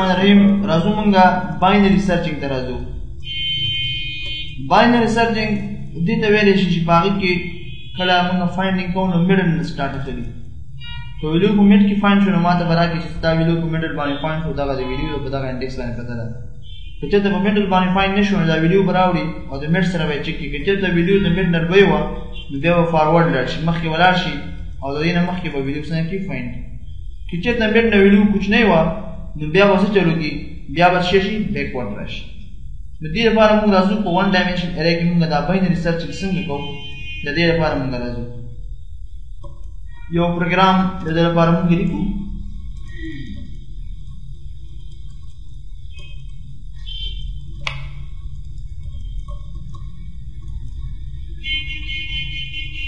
الرحمن الرحیم راځو مونږه باینري سرچینګ ته راځو. باینري سرچینګ دې ته ویلی شي چې په هغې کې کله مونږ فاینډینګ کوو نو میډل نه سټارټ کوي. که ویډیو په میډ کې فاینډ شو نو ما ته به راکړي چې ستا ویډیو په میډل باندې فاینډ شو، دغه د ویډیو په دغه انډیکس باندې پرته ده. که چېرته په میډل باندې فاینډ نه شو نو دا ویډیو به راوړي او د میډ سره به یې چک کړي. که چېرته ویډیو د میډ نه لوی وه نو بیا به فارورډ لاړ شي، مخکې ولاړ شي او د دې نه مخکې به ویډیو څنګه کړي فاینډ. که چېرته میډ نه ویډیو کوچنی وه نو بیا به څه چلو کړي، بیا به څه شي بیکورډ راشي. د دې لپاره موږ راځو په 1 ډایمنشن ارې کې موږ دا باینري سرچینګ څنګه کوو، د دې لپاره موږ راځو یو پروګرام د دې لپاره موږ لیکو.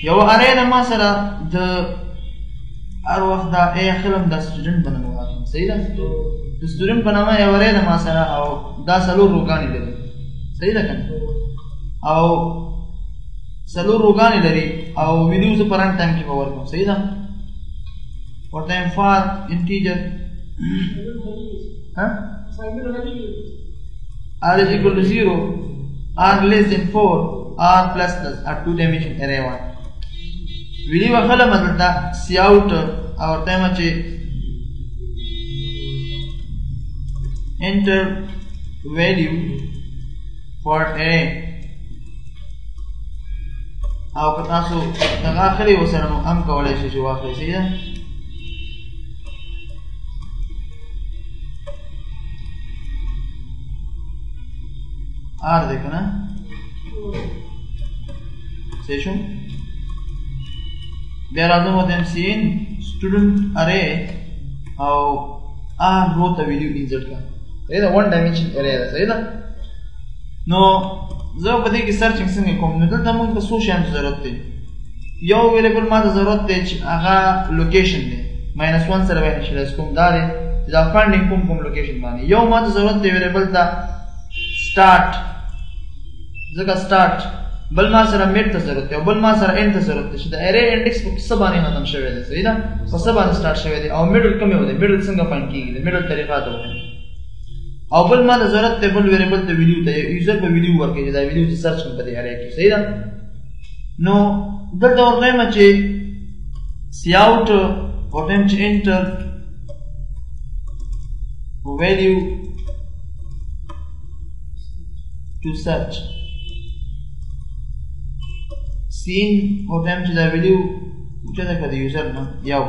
یو ارې نه ما سره د هر وخت دا خلم د سټوډنټ په نامه واخلم، صحیح ده؟ د سټوډنټ په نامه یو ارې ده ما سره او دا 4 روګانې لري، صحیح ده که نه؟ او 4 روګانې لري او ویډیو زه په رن ټایم کې به ورکړم، صحیح ده؟ ورته یم فار انټیجر r is equal to 0 r less than 4 r plus plus r 2 dimension array 1 ویډیو خلم دلته سی اوټ او ورته یم چې enter value for array او که تاسو دغه اخري وسره نو هم کولی شئ چې واخلئ، صحیح ده؟ آر دی که نه؟ صحیح شو؟ بیا راځم ورته یم سی ان سټوډنټ ارې او آر رو ته ویډیو انسرټ کړه، صحیح ده؟ 1 ډایمنشن ارې ده، صحیح ده؟ نو زه په دې کې سرچینګ څنګه کوم؟ نو دلته موږ ته څو شیانو ضرورت دی. یو ویریبل ما ته ضرورت دی چې هغه لوکیشن دی، -1 سره به انیشیلایز کوم، دا دی چې دا فاینډینګ کوم لوکیشن باندې. یو ما ته ضرورت دی ویریبل ته سټارټ، ځکه سټارټ. بل ما سره میډ ته ضرورت دی او بل ما سره اینډ ته ضرورت دی چې د ارې انډیکس په څه باندې ختم شوی دی، صحیح ده؟ په څه باندې سټارټ شوی دی او میډل کوم یو دی، میډل څنګه فاینډ کېږي، د میډل طریقه ته وکړئ. او بل ما ته ضرورت دی بل ویریبل ته ویډیو ته، یوزر به ویډیو ورکړي چې دا ویډیو چې سرچ کړم په دې ارې کې، صحیح ده؟ نو دلته ورته یم چې سی اوټ ورته یم چې انټر value to search سین ورته یم چې دا ویډیو اوچته کړه د یوزر نه یو.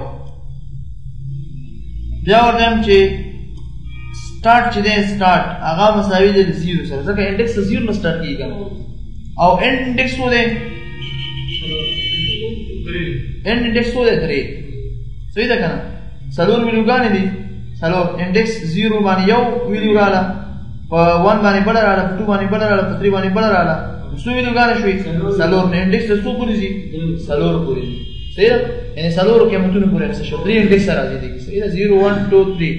بیا ورته یم چې سټارټ چې دی سټارټ هغه مساوي دی 0 سره، ځکه انډیکس 0 نه سټارټ کېږي او اینډ انډیکس څو دی؟ اینډ انډیکس څو دی؟ 3، صحیح ده که نه؟ 4 ویډیوګانې دي، 4 انډیکس 0 باندې یو ویډیو راغله، په 1 باندې بله راغله، په 2 باندې بله راغله، په 3 باندې بله راغله، څو ویډیوګانې شوي؟ 4. نو انډیکس ته څو پورې ځي؟ 4 پورې ځي، صحیح ده؟ یعنې 4 قیمتونو پورې رسه شو، 3 انډیکس سره راځي دي، صحیح ده؟ 0 1 2 3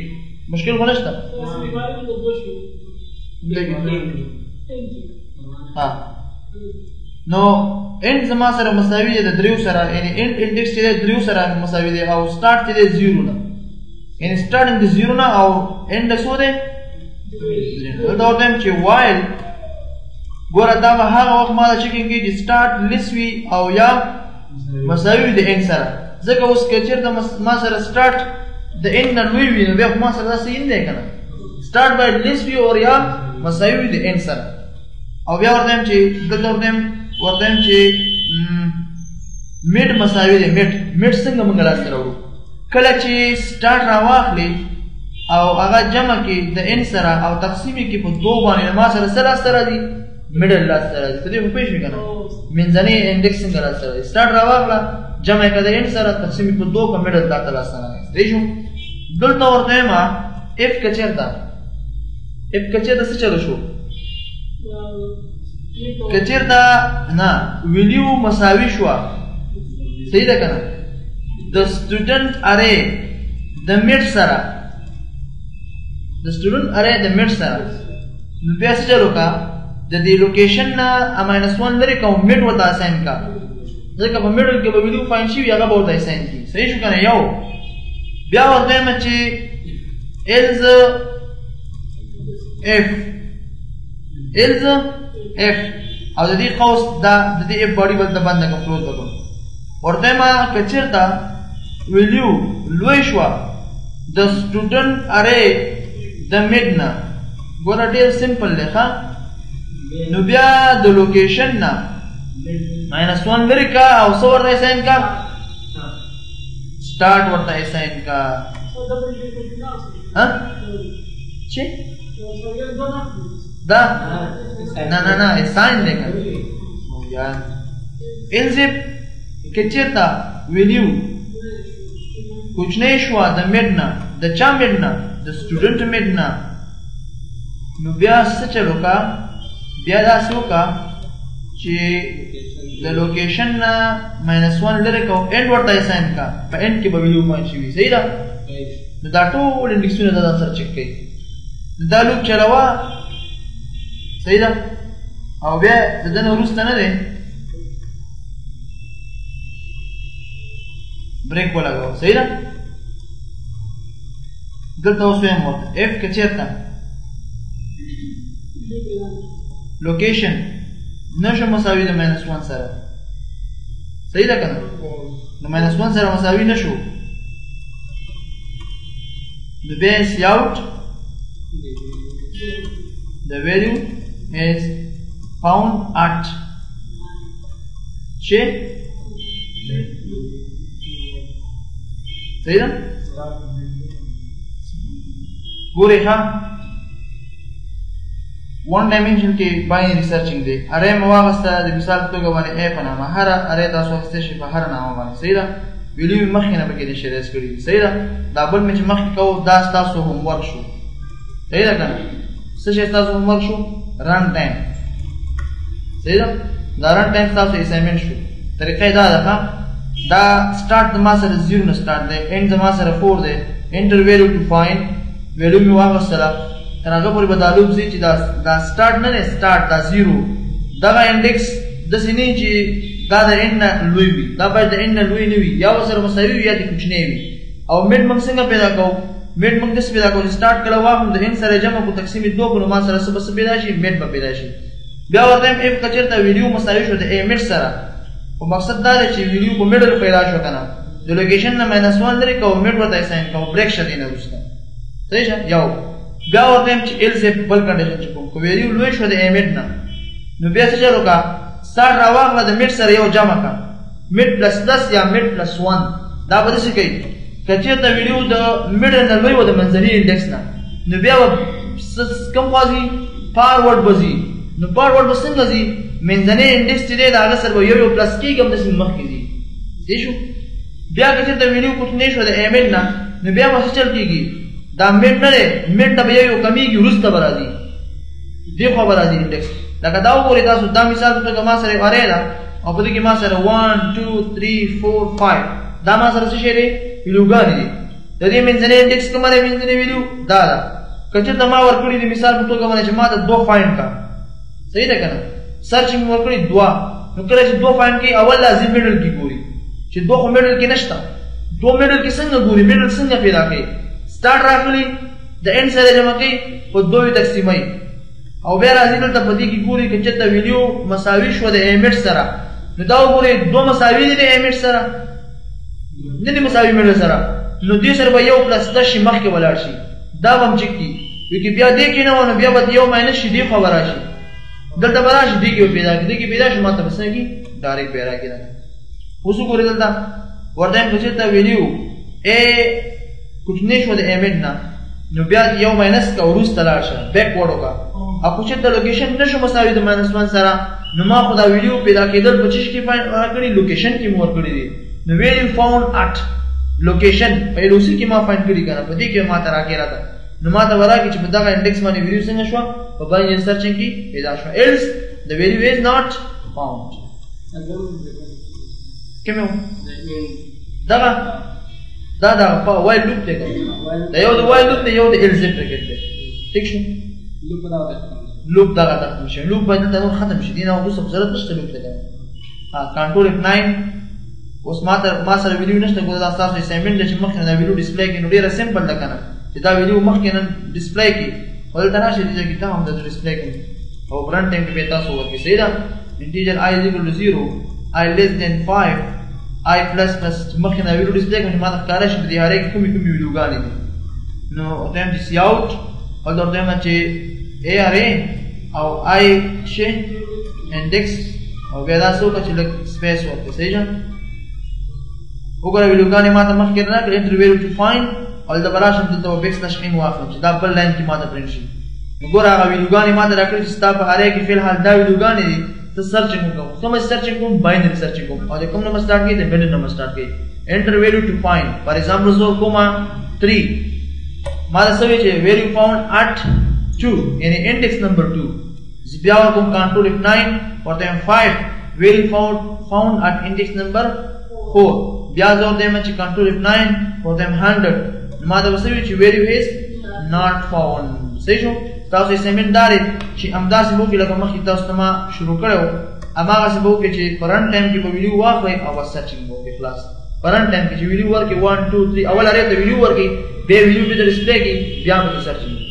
مشکل خو نشته. نو اینډ زما سره مساوي دی د 3 سره، یعنې اینډ انډیکس چې دی 3 سره مساوي دی او سټارټ چې دی 0 نه، یعنې سټارټینګ د 0 نه او اینډ څو دی؟ دلته ورته یم چې وایل ګوره دا به هغه وخت ما ته چیکینګ کوي چې سټارټ لیس وي او یا مساوي وي د اینډ سره، ځکه اوس که چېرته ما سره سټارټ د اینډ نه لوی وي نو بیا خو ما سره دا صحیح نه دی که نه؟ سټارټ باید لیس وي او یا مساوي وي د اینډ سره. او بیا ورته یم چې دلته ورته یم چې میډ مساوي دی، میډ څنګه موږ لاسته راوړو؟ کله چې سټارټ راواخلې او هغه جمع کې د اینډ سره او تقسیم کې په 2 باندې ما سره څه لاسته راځي؟ میډل لاسته راځي. په دې خو پوه شوې که نه؟ منځنۍ انډیکس څنګه لاسته راځي؟ سټارټ راواخله جمع کړه د اینډ سره تقسیم په 2 په میډل تا ته لاسته راغی، صحیح شو؟ دلته ورته یم اف که چېرته څه چلو شو؟ که چېرته نه ویډیو مساوي شوه، صحیح ده که نه؟ د سټوډنټ ارې د میډ سره، د سټوډنټ ارې د میډ سره، نو بیا څه چل وکړه؟ د دې لوکیشن نه -1 لرې کړه او میډ ورته اساین کړه، ځکه په میډل کې به ویډیو فاین شي هغه به ورته اساین کړي، صحیح شو که نه؟ یو. بیا ورته یم چې ایلز f else f او د دې قوس دا د دې f باډي بل ته باندې کوم کلوز وکړم ورته ما کچرتا ویلیو لوی شو د سټوډنټ اره د میډنا ګوره ډیر سمپل دی ښا نو بیا د لوکیشن نه -1 لري کا او څو ورته اساین کا स्टार्ट ورته اساین کا ها چې دا نه اساین دی کا یا الزب کچتا ویلیو کوچنی شو د میډنا د چا میډنا د سټوډنټ میډنا نو بیا څه چلو کا بیا دا څه وکا چې د لوکیشن نه -1 لري کو اند ورته اساین کا په اند کې به ویلیو پوینټ شي صحیح ده نو دا ټول انډیکسونه دا سره چک کړئ دا لوپ چلاوه صحیح ده او بیا دنه وروسته نه دی ब्रेक वाला गो सही ना दलता उसमें हम होता f के चेता लोकेशन नशो मसावी द -1 सरा सही ना करना न -1 सरा मसावी नशो the base out the value is found at che सही ना गोरे हाँ 1 डायमेंशन के बाइनरी सर्चिंग दे अरे मवागस्ता द मिसाल तो गवाने ए पना महरा अरे तासो स्टेशन बहार नाम बाने सही ना वीडियो में मखिना बके दे शेयर करी सही ना डबल में मख को दास तासो होमवर्क शो सही ना करना सचे तासो होमवर्क शो रन टाइम सही ना रन टाइम तासो असाइनमेंट शो तरीका दा था da start the master 0 na start de end the master 4 de enter value to find value mi waga sala tanaga puri badalu zi chi da start na start da 0 da index da sini chi da end na lui wi da by the end na lui ni wi ya wasar masawi ya di kuch ne wi aw mid mang singa peda ko mid mang dis peda ko start kala wa hum the end sare jama ko taqsim 2 ko master sab sab peda shi mid ba peda shi bia warta if kachirta video masawi sho de mid sara او مقصد دا دی چې ویډیو په میډل پیدا شو کنه د لوکیشن نه -1 لري کو میډ ورته اساین کو بریک شدي نه وسته صحیح شه یو بیا ورته چې ال زه بل کنډیشن چې کوم کو ویډیو لوي شو د میډ نه نو بیا څه چلو کا start راوغله د میډ سره یو جمع کا میډ +10 یا میډ +1 دا به څه کوي کچې ته ویډیو د میډ نه لوي و د منځري انډیکس نه نو بیا کوم قاضي فارورډ بزي نو فارورډ څنګه زی منځنی انډیکس چې دا هغه سره یو پلس کېږي هم داسې مخکې ځي صحیح شو بیا که چېرته ویډیو کوچنی شو د ایمیډ نه نو بیا به څه چل کېږي دا میډ نه دی میډ ته به یو کمیږي وروسته به راځي دې خوا به راځي انډیکس لکه دا وګورئ تاسو دا مثال په توګه ما سره ارې ده او په دې کې ما سره 1 2 3 4 5 دا ما سره څه شی دی ویډیوګانې دي د دې منځنی انډیکس کومه دی منځنی ویډیو دا ده که چېرته ما ورکړي دي مثال په توګه باندې چې ما ته 2 فایند کا صحیح ده که نه सर्चिंग ورکړي 2 نو کله چې 2 فایند کې اول لازم میډل کې ګوري چې 2 خو میډل کې نشته 2 میډل کې څنګه ګوري میډل څنګه پیدا کوي سٹارټ راغلی د اند سره جمع کوي په 2 تقسیمای او بیا راځي دلته په دې کې ګوري چې ته ویډیو مساوي شو د ایمیټ سره نو دا وګورئ 2 مساوي دي د ایمیټ سره نه دي مساوي میډل سره نو دې سره به یو پلس 10 شي مخکې ولاړ شي دا هم چک کی وکي بیا دې کې نه ونه بیا به یو ماینس شي دی خو راشي دلته براش دی کې پیدا کې دی کې پیدا شي ماته بس کې ډایرکټ پیدا کېده اوس وګورئ دلته ورته هم چې تا ویډیو ا कुछ نه شو د ایمیډ نه نو بیا یو ماینس کا ورسته لاړ شه بیک ورډ کا اكو چې د لوکیشن نشو مساوي د -1 سره نو ما خدا ویډیو پیدا کېدل 25 کې راکړي لوکیشن کې مور کړی دي نو ویډیو فاوند ات لوکیشن په لوسی کې ما فایند کړی کنه په دې کې ما تر راکې راته نو ما ته ورا کې چې په دغه انډیکس باندې ویډیو څنګه شو په باندې سرچینګ کې پیدا شو else the value is not found کومه دا په وایل لوپ ته دا یو د وایل لوپ ته یو د else برکت دی ٹھیک شو لوپ دا ختم شي لوپ باندې دا ختم شي دینه اوس ضرورت نشته لوپ ته کنټرول F9 اوس ما سره ویډیو نشته ګور دا تاسو اسایمنټ چې مخکې دا ویډیو ډیسپلی کې نو ډیره سمپل ده کنه چې دا ویډیو مخکې نن ډیسپلی کې ولته راشي چې کې ته هم د ډسپلی کوم او فرنٹ ټایم کې به تاسو ورکړئ صحیح ده انټیجر I is equal to 0 I less than 5 I plus مخکې نه ویډیو ډسپلی کوم چې ما ته ښکاره شي د دې هرې کومې ویډیوګانې دي نو ورته چې سی آوټ او ورته چې A array او I change index او بیا دا څه چې لږ سپیس ورکړئ صحیح ده وګوره ویډیوګانې ما ته مخکې نه کړې انټر ویډیو ټو فایند او د براشم دلته بیک سلاش ان واخلم چې دا بل لاین کې ما ته پرنټ شي وګوره هغه ویډیوګانې ما ته راکړي چې ستا په هرې کې فی الحال دا ویډیوګانې دي ته سرچینګ وکړه کوم سرچینګ کوم باینری سرچینګ کوم او کوم نمبر سٹارټ کړي د بینری نمبر سٹارټ کړي انټر ویډیو ټو فایند فار ایگزامپل زو کوما 3 ما ته سوي چې ویډیو فاوند at 2 یعنی انډیکس نمبر 2 بیا کوم کنټرول F9 ورته 5 ویډیو فاوند at index number 4 بیا زو دیم چې کنټرول F9 ورته 100 ما ته وسوي چې ویډیو is not found صحیح شو تاسو یې سیمندار چې امداسې وو کې لکه مخکې تاسو ته ما شروع کړو اماغه څه وو کې چې فرنٹ ټایم کې په ویډیو واخلئ او سرچینګ وو کې خلاص فرنٹ ټایم کې چې ویډیو ورکې 1 2 3 اول اړې ته ویډیو ورکې به ویډیو په ډسپلی کې بیا به سرچینګ